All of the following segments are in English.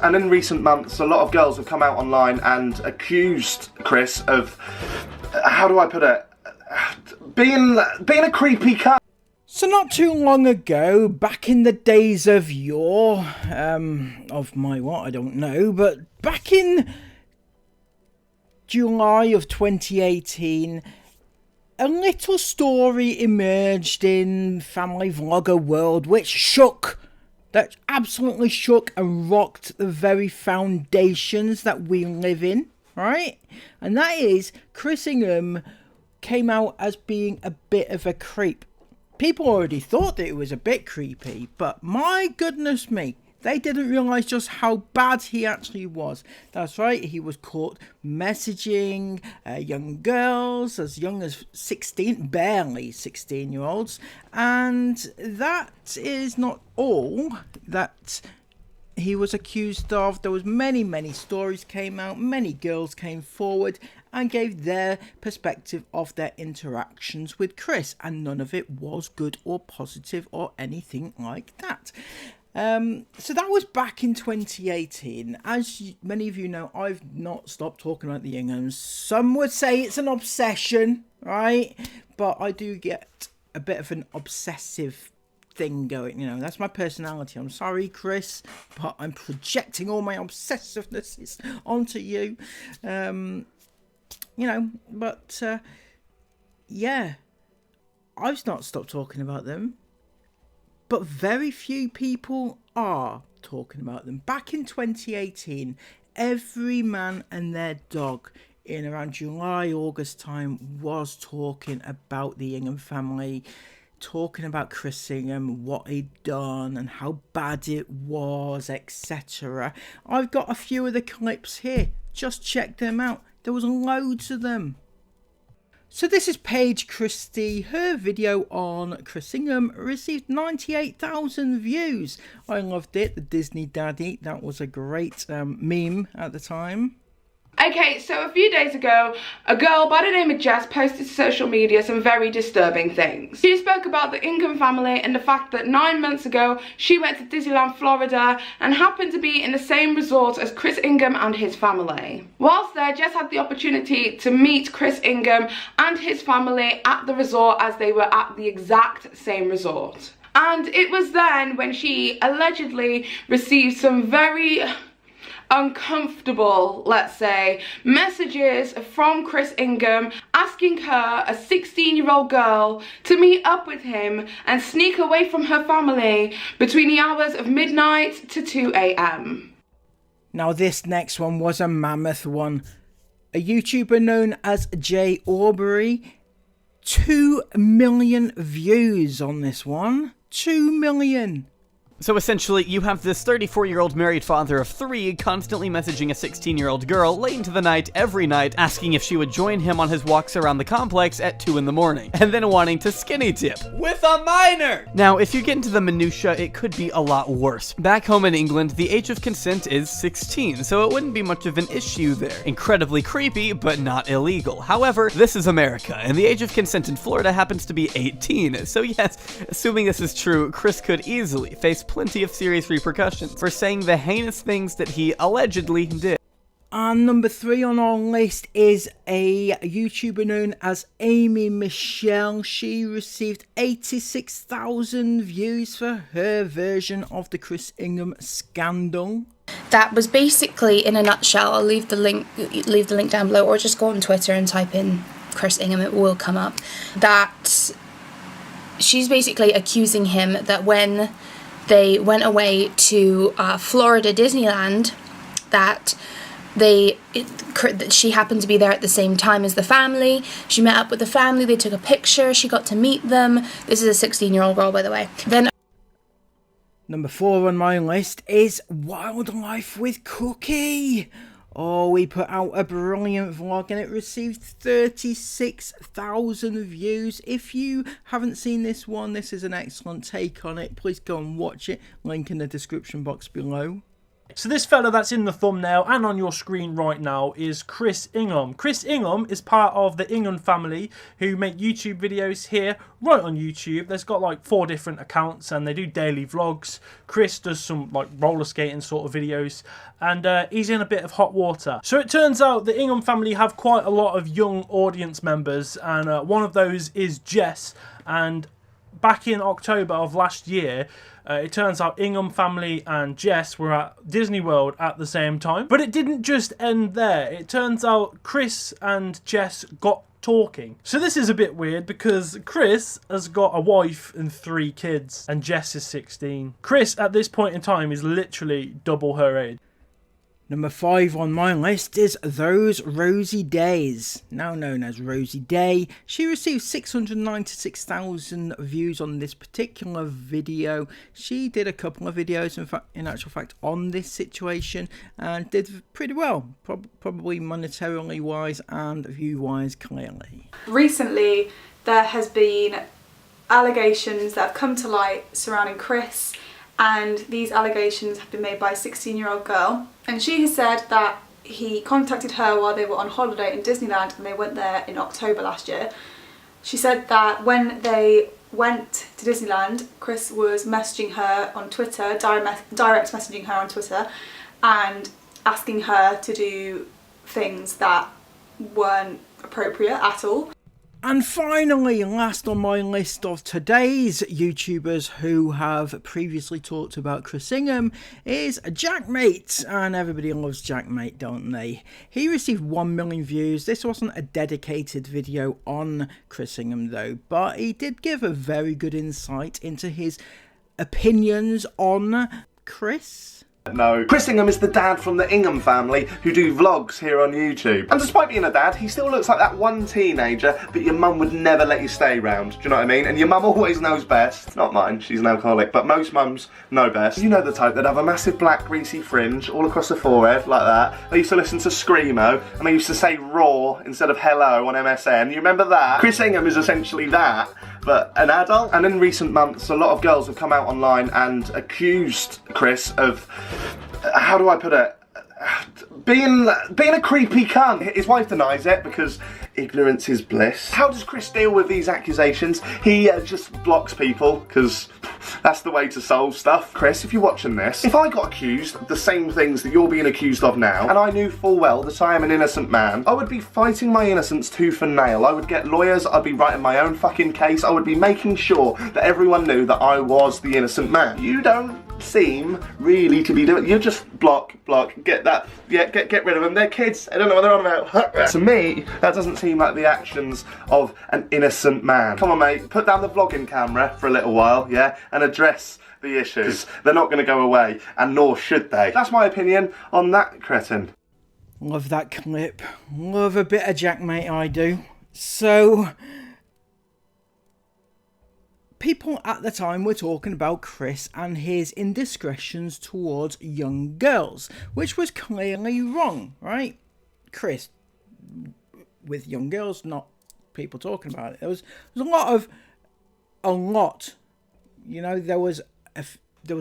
And in recent months, a lot of girls have come out online and accused Chris of, how do I put it, being a creepy cunt. So not too long ago, back in the days of yore, of my what, I don't know, but back in July of 2018, a little story emerged in family vlogger world that absolutely shook and rocked the very foundations that we live in, right? And that is, Chris Ingham came out as being a bit of a creep. People already thought that it was a bit creepy, but my goodness me, they didn't realise just how bad he actually was. That's right, he was caught messaging young girls as young as 16, barely 16-year-olds. And that is not all that he was accused of. There was many stories came out, many girls came forward and gave their perspective of their interactions with Chris, and none of it was good or positive or anything like that. So that was back in 2018. As many of you know, I've not stopped talking about the Inghams. Some would say it's an obsession, right? But I do get a bit of an obsessive thing going, you know, that's my personality. I'm sorry, Chris, but I'm projecting all my obsessiveness onto you. You know, but yeah, I've not stopped talking about them, but very few people are talking about them. Back in 2018, every man and their dog in around July, August time was talking about the Ingham family, talking about Chris Ingham, what he'd done and how bad it was, etc. I've got a few of the clips here. Just check them out. There was loads of them. So this is Paige Christie. Her video on Chris Ingham received 98,000 views. I loved it. The Disney Daddy. That was a great meme at the time. Okay, so a few days ago, a girl by the name of Jess posted to social media some very disturbing things. She spoke about the Ingham family and the fact that 9 months ago, she went to Disneyland, Florida, and happened to be in the same resort as Chris Ingham and his family. Whilst there, Jess had the opportunity to meet Chris Ingham and his family at the resort, as they were at the exact same resort. And it was then when she allegedly received some very uncomfortable, let's say, messages from Chris Ingham asking her, a 16-year-old girl, to meet up with him and sneak away from her family between the hours of midnight to 2 a.m. Now this next one was a mammoth one. A YouTuber known as Jay Aubrey, 2 million views on this one. 2 million. So essentially, you have this 34-year-old married father of 3 constantly messaging a 16-year-old girl late into the night every night, asking if she would join him on his walks around the complex at 2 in the morning, and then wanting to skinny dip with a minor! Now, if you get into the minutia, it could be a lot worse. Back home in England, the age of consent is 16, so it wouldn't be much of an issue there. Incredibly creepy, but not illegal. However, this is America, and the age of consent in Florida happens to be 18, so yes, assuming this is true, Chris could easily face plenty of serious repercussions for saying the heinous things that he allegedly did. And number 3 on our list is a YouTuber known as Amy Michelle. She received 86,000 views for her version of the Chris Ingham scandal. That was basically, in a nutshell, I'll leave the link down below, or just go on Twitter and type in Chris Ingham, it will come up. That she's basically accusing him that when they went away to Florida Disneyland, that she happened to be there at the same time as the family. She met up with the family, they took a picture, she got to meet them. This is a 16-year-old girl, by the way. Then number 4 on my list is Wildlife with Cookie. Oh, we put out a brilliant vlog and it received 36,000 views. If you haven't seen this one, this is an excellent take on it. Please go and watch it. Link in the description box below. So this fella that's in the thumbnail and on your screen right now is Chris Ingham. Chris Ingham is part of the Ingham family who make YouTube videos here right on YouTube. There's got like 4 different accounts and they do daily vlogs. Chris does some like roller skating sort of videos and he's in a bit of hot water. So it turns out the Ingham family have quite a lot of young audience members and one of those is Jess. And back in October of last year, it turns out Ingham family and Jess were at Disney World at the same time. But it didn't just end there. It turns out Chris and Jess got talking. So this is a bit weird because Chris has got a wife and 3 kids and Jess is 16. Chris at this point in time is literally double her age. Number 5 on my list is Those Rosy Days. Now known as Rosie Day. She received 696,000 views on this particular video. She did a couple of videos, in actual fact, on this situation and did pretty well. Probably monetarily wise and view wise, clearly. Recently, there has been allegations that have come to light surrounding Chris, and these allegations have been made by a 16-year-old girl. And she has said that he contacted her while they were on holiday in Disneyland, and they went there in October last year. She said that when they went to Disneyland, Chris was messaging her on Twitter, direct messaging her on Twitter, and asking her to do things that weren't appropriate at all. And finally, last on my list of today's YouTubers who have previously talked about Chris Ingham is Jackmate. And everybody loves Jackmate, don't they? He received 1 million views. This wasn't a dedicated video on Chris Ingham though, but he did give a very good insight into his opinions on Chris. No. Chris Ingham is the dad from the Ingham family who do vlogs here on YouTube. And despite being a dad, he still looks like that one teenager that your mum would never let you stay round. Do you know what I mean? And your mum always knows best. Not mine, she's an alcoholic, but most mums know best. You know the type that have a massive black greasy fringe all across the forehead, like that. They used to listen to Screamo, and they used to say raw instead of hello on MSN. You remember that? Chris Ingham is essentially that, but an adult. And in recent months, a lot of girls have come out online and accused Chris of, how do I put it, being a creepy cunt. His wife denies it because ignorance is bliss. How does Chris deal with these accusations? He just blocks people because that's the way to solve stuff. Chris, if you're watching this, if I got accused of the same things that you're being accused of now, and I knew full well that I am an innocent man, I would be fighting my innocence tooth and nail. I would get lawyers, I'd be writing my own fucking case, I would be making sure that everyone knew that I was the innocent man. You don't seem really to be doing. You just block, get that, yeah, get rid of them. They're kids, I don't know what they're on about. To me, that doesn't seem like the actions of an innocent man. Come on mate, put down the vlogging camera for a little while, yeah, and address the issues. They're not going to go away, and nor should they. That's my opinion on that cretin. Love that clip. Love a bit of Jackmate, I do. So, people at the time were talking about Chris and his indiscretions towards young girls, which was clearly wrong, right? Chris, with young girls, not people talking about it. There was a lot. You know, there was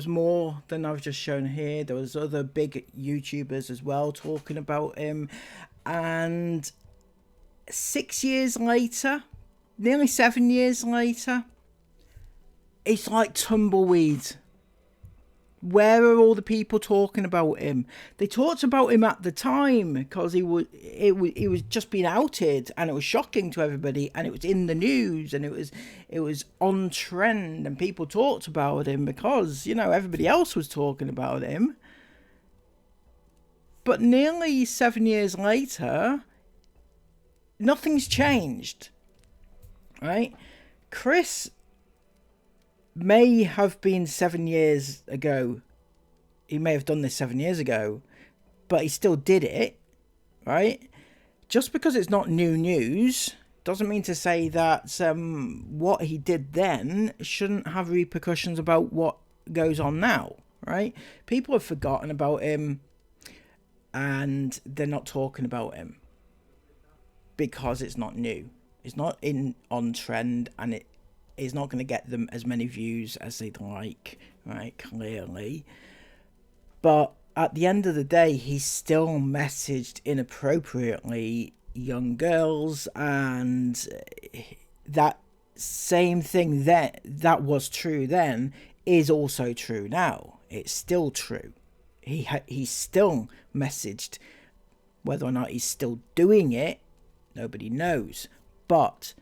more than I've just shown here. There was other big YouTubers as well talking about him, and 6 years later, nearly 7 years later, it's like tumbleweed. Where are all the people talking about him? They talked about him at the time because he was just being outed, and it was shocking to everybody, and it was in the news, and it was on trend, and people talked about him because, you know, everybody else was talking about him. But nearly 7 years later, nothing's changed, right? Chris may have been 7 years ago. He may have done this 7 years ago, but he still did it, right? Just because it's not new news doesn't mean to say that what he did then shouldn't have repercussions about what goes on now, right? People have forgotten about him, and they're not talking about him because it's not new. It's not on trend, and it is not going to get them as many views as they'd like, right? Clearly. But at the end of the day, he still messaged inappropriately young girls, and that same thing that was true then is also true now. It's still true. He still messaged. Whether or not he's still doing it, nobody knows. But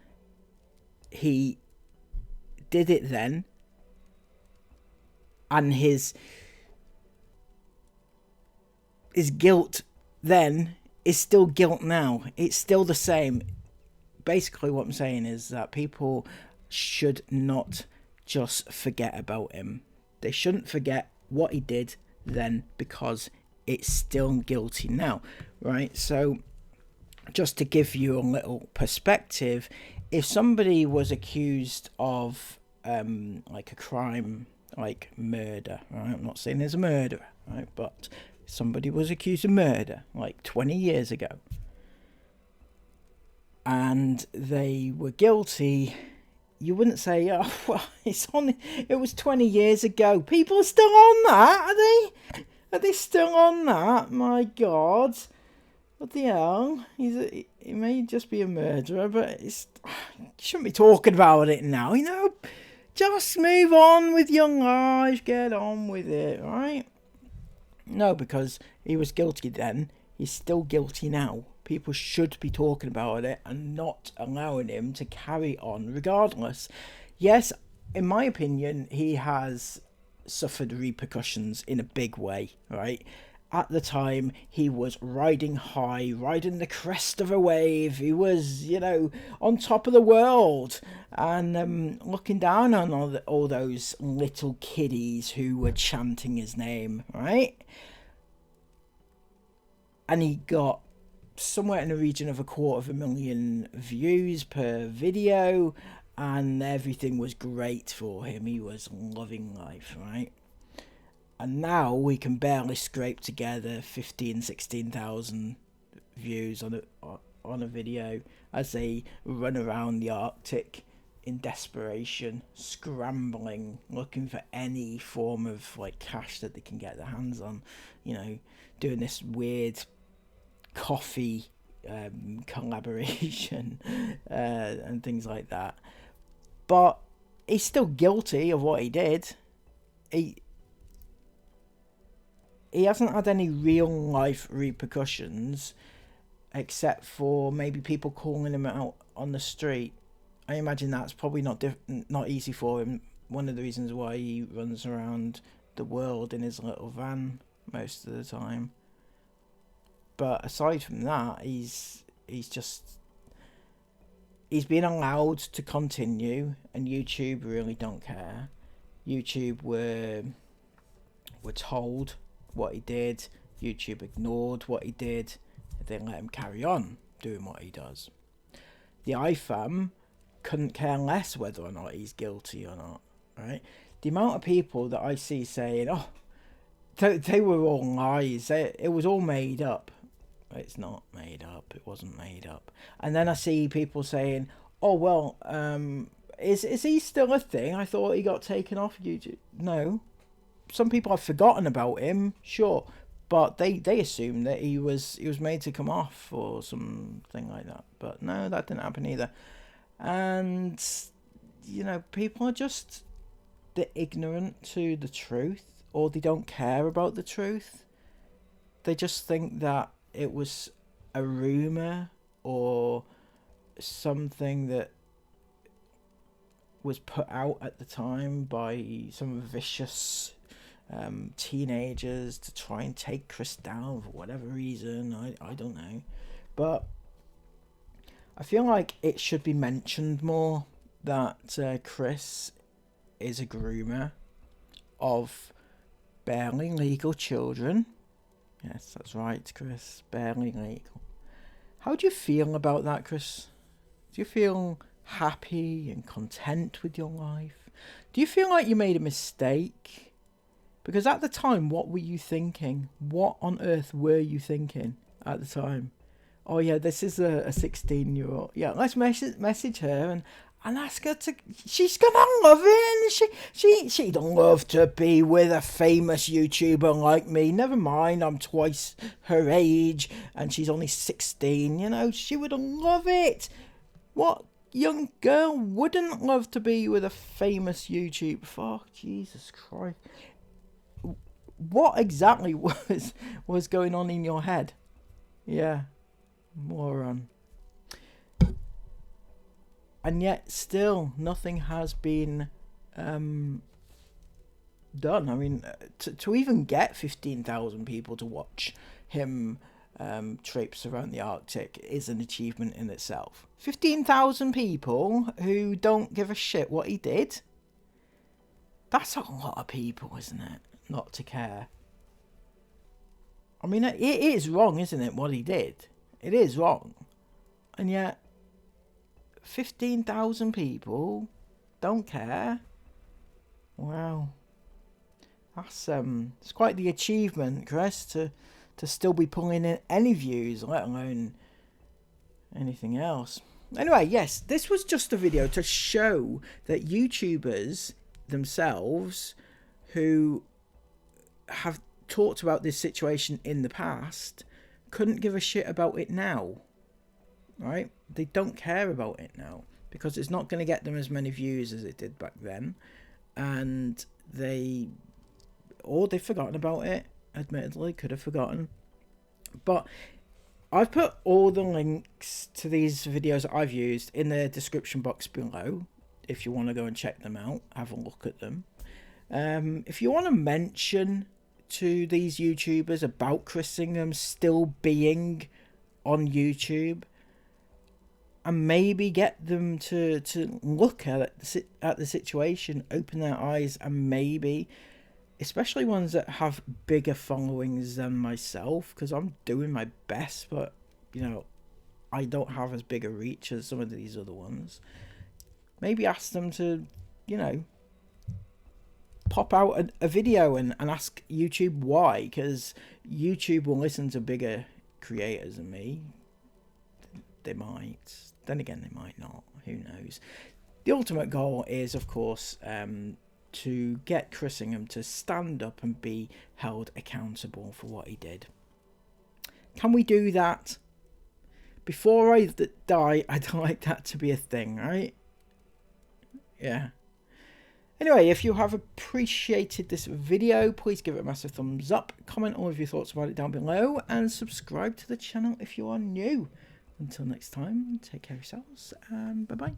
he did it then, and his guilt then is still guilt now. It's still the same. Basically what I'm saying is that people should not just forget about him. They shouldn't forget what he did then, because it's still guilty now, right? So just to give you a little perspective, if somebody was accused of like a crime, like murder, right? I'm not saying there's a murderer, right? But somebody was accused of murder like 20 years ago, and they were guilty, you wouldn't say, oh, well, it was 20 years ago. People are still on that, are they? Are they still on that? My God. What the hell? He may just be a murderer, but you shouldn't be talking about it now, you know? Just move on with your life, get on with it, right? No, because he was guilty then, he's still guilty now. People should be talking about it and not allowing him to carry on regardless. Yes, in my opinion, he has suffered repercussions in a big way, right? At the time, he was riding high, riding the crest of a wave. He was, you know, on top of the world, and looking down on all those little kiddies who were chanting his name, right? And he got somewhere in the region of 250,000 views per video, and everything was great for him. He was loving life, right? And now we can barely scrape together 16,000 views on a video as they run around the Arctic in desperation, scrambling, looking for any form of like cash that they can get their hands on, you know, doing this weird coffee collaboration and things like that. But he's still guilty of what he did. He hasn't had any real life repercussions, except for maybe people calling him out on the street. I imagine that's probably not easy for him. One of the reasons why he runs around the world in his little van most of the time. But aside from that, he's been allowed to continue, and YouTube really don't care. YouTube were told what he did. YouTube ignored what he did. They let him carry on doing what he does. The IFAM couldn't care less whether or not he's guilty or not, right? The amount of people that I see saying, oh, they were all lies, it was all made up. It's not made up. It wasn't made up. And then I see people saying, oh, well, is he still a thing? I thought he got taken off YouTube. No. Some people have forgotten about him, sure. But they assume that he was made to come off or something like that. But no, that didn't happen either. And, you know, people are just, they're ignorant to the truth, or they don't care about the truth. They just think that it was a rumour or something that was put out at the time by some vicious teenagers to try and take Chris down for whatever reason. I don't know. But I feel like it should be mentioned more that Chris is a groomer of barely legal children. Yes, that's right, Chris. Barely legal. How do you feel about that, Chris? Do you feel happy and content with your life? Do you feel like you made a mistake? Because at the time, what were you thinking? What on earth were you thinking at the time? Oh yeah, this is a 16-year-old. Yeah, let's message her and and ask her to. She's gonna love it, and she'd love to be with a famous YouTuber like me. Never mind, I'm twice her age, and she's only 16. You know, she would love it. What young girl wouldn't love to be with a famous YouTuber? Fuck, Jesus Christ! What exactly was going on in your head? Yeah, moron. And yet, still, nothing has been done. I mean, to even get 15,000 people to watch him traipse around the Arctic is an achievement in itself. 15,000 people who don't give a shit what he did. That's a lot of people, isn't it? Not to care. I mean, it is wrong, isn't it, what he did? It is wrong. And yet, 15,000 people don't care. Wow. That's it's quite the achievement, Chris, to still be pulling in any views, let alone anything else. Anyway, yes, this was just a video to show that YouTubers themselves who have talked about this situation in the past couldn't give a shit about it now. Right? They don't care about it now because it's not going to get them as many views as it did back then, and they've forgotten about it. Admittedly, could have forgotten, but I've put all the links to these videos that I've used in the description box below. If you want to go and check them out, have a look at them. If you want to mention to these YouTubers about Chris Ingham still being on YouTube, and maybe get them to look at the situation, open their eyes, and maybe, especially ones that have bigger followings than myself, because I'm doing my best, but, you know, I don't have as big a reach as some of these other ones. Maybe ask them to, you know, pop out a video and ask YouTube why, because YouTube will listen to bigger creators than me. They might. Then again, they might not. Who knows? The ultimate goal is, of course, to get Chris Ingham to stand up and be held accountable for what he did. Can we do that? Before I die, I'd like that to be a thing, right? Yeah. Anyway, if you have appreciated this video, please give it a massive thumbs up, comment all of your thoughts about it down below, and subscribe to the channel if you are new. Until next time, take care of yourselves, and bye-bye.